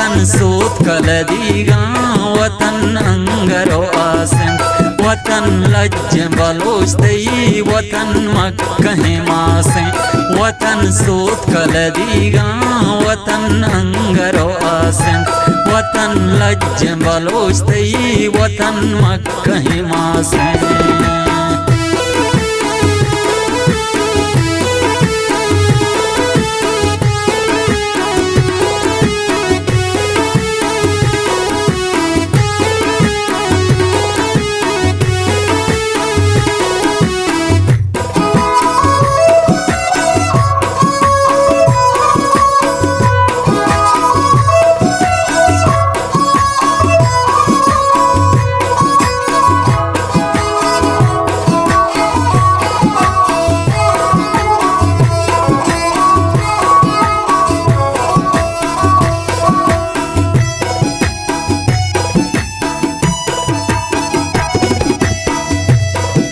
वतन सूत कलदीगा वतन अंगरो आसन वतन लज बलोचतई वतन मक्कहे मासे वतन सूत कलदीगा वतन अंगरो आसन वतन लज बलोचतई वतन मक्कहे मासे।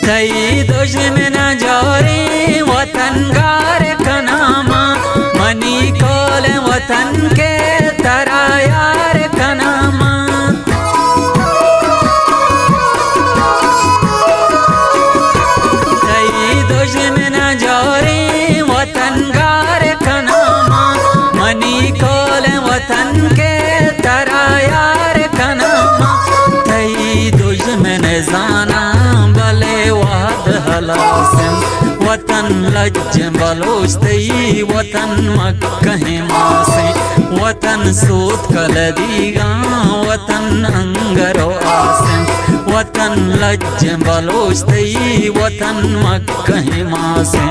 तई दुश्मन जोरे वतन गार कनामा मनी कोल वतन के तरा यार कनामा तई दुश्मन जोरे वतन गार कनामा मनी कोल वतन के तरा यार कनामा तई दुश्मन जाना वतन लज बलोचतई वतन मक्कहे मासे वतन सूत कलदीगा वतन अंगरो आसन वतन लज बलोचतई वतन मक्कहे मासे।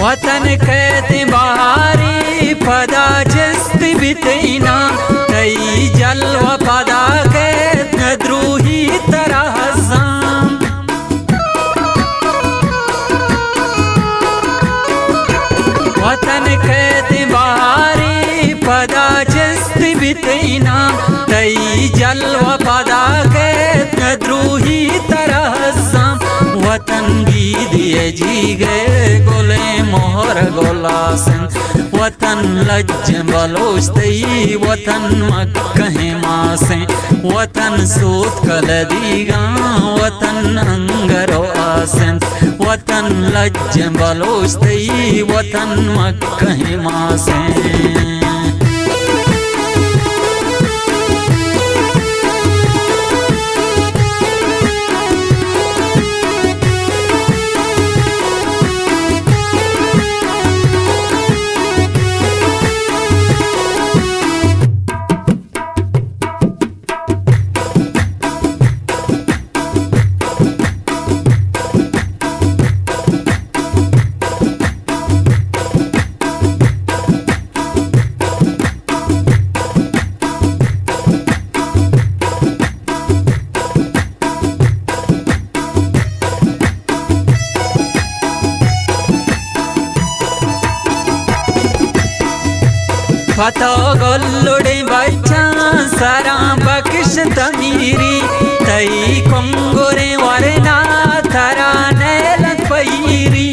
वतन कहते बारी पदा जिस्त बितना तई जलव पदा के द्रोही तरह जाम वतन कहते बारी पदा जिस्त बितना तई जलव पदा के द्रोही तरह जाम वतन गीदिए जी गए गोले मोहर गोलासन वतन लज बलोचतई वतन मक्कहे मासे वतन सूत कलदीगा वतन अंगरो आसन वतन लज बलोचतई वतन मक्कहे मासे। फतो गोल्लुड़े बच्चा सारा बख्श तमीरी तई कंगोरे वरना थरा नैल पैरी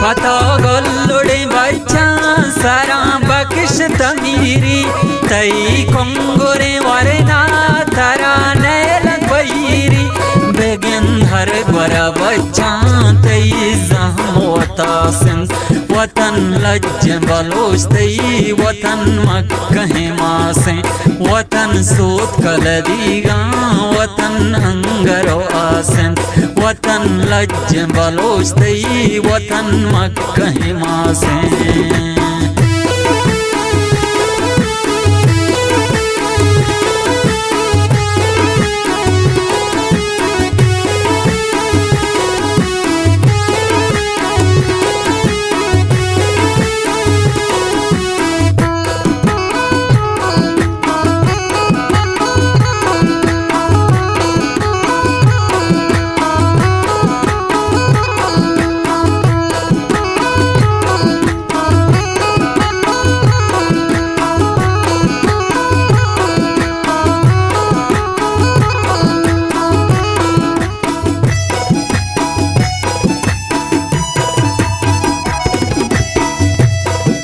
फतो गोल्लुड़े बच्चा सारा बख्श तमीरी तई कंगोरे वरना थरा नैल पैरी बेगन हर बरा बच्चा तई जहमोता सिंह वतन लज्ज बलोचतई वतन मक्कहे मासे वतन सूत कलदीगा वतन अंगरो आसन वतन लज्ज बलोचतई वतन मक्कहे मासे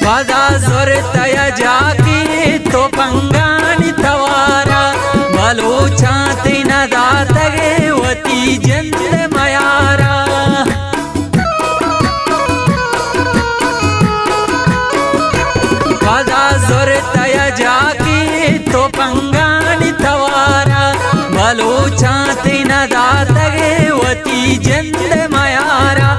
पदा जोर तया जाकी तो पंगानी तवारा बलोचाती न दातगे वती जंद मयारा पदा जोर तया जाकी तो पंगानी तवारा बलोचाती न दातगे वती जंद मयारा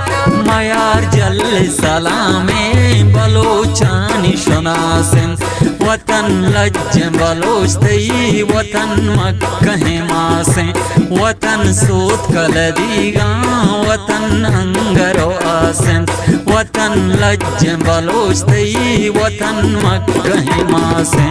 मयार जल सलामे बलोचानी शुनासन वतन लज्ज बलोचतई वतन मक्कहे मासे वतन सूत कलदीगा वतन अंगरो आसन वतन लज्ज बलोचतई वतन मक्कहे मासे।